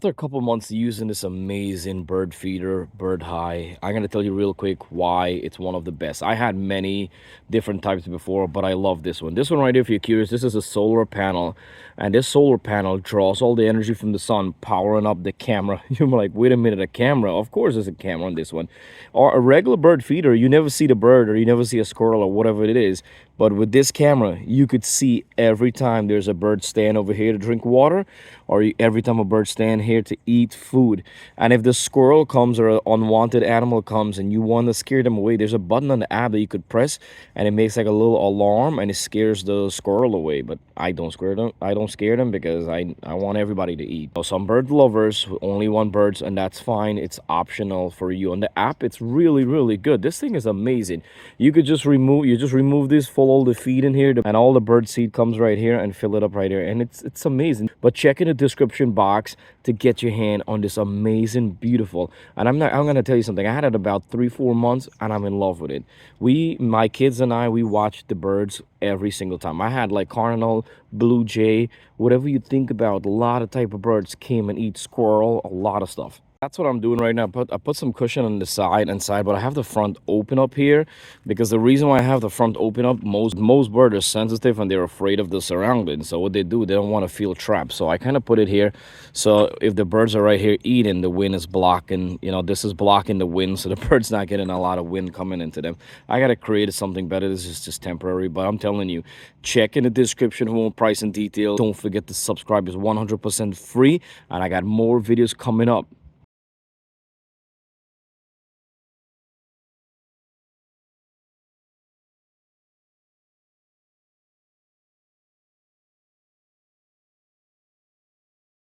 After a couple months using this amazing bird feeder, BirdHi, I'm gonna tell you real quick why it's one of the best. I had many different types before, but I love this one. This one right here, if you're curious, this is a solar panel, and this solar panel draws all the energy from the sun, powering up the camera. You're like, wait a minute, a camera? Of course there's a camera on this one. Or a regular bird feeder, you never see the bird or you never see a squirrel or whatever it is. But with this camera, you could see every time there's a bird stand over here to drink water, or every time a bird stand here to eat food. And if the squirrel comes or an unwanted animal comes and you want to scare them away, there's a button on the app that you could press, and it makes like a little alarm and it scares the squirrel away. But I don't scare them. I don't scare them because I want everybody to eat. So some bird lovers who only want birds, and that's fine. It's optional for you. On the app, it's really good. This thing is amazing. You just remove this, full all the feed in here, and all the bird seed comes right here and fill it up right here, and it's amazing. But check in the description box to get your hand on this amazing, beautiful. And I'm gonna tell you something. I had it about 3-4 months and I'm in love with it. My kids and we watched the birds every single time. I had like cardinal, blue jay, whatever you think about. A lot of type of birds came and eat, squirrel, a lot of stuff. That's what I'm doing right now. I put some cushion on the side, but I have the front open up here, because the reason why I have the front open up, most birds are sensitive and they're afraid of the surroundings. So what they do, they don't want to feel trapped. So I kind of put it here. So if the birds are right here eating, the wind is blocking, this is blocking the wind. So the bird's not getting a lot of wind coming into them. I got to create something better. This is just temporary, but I'm telling you, check in the description for more price and details. Don't forget to subscribe. It's 100% free. And I got more videos coming up.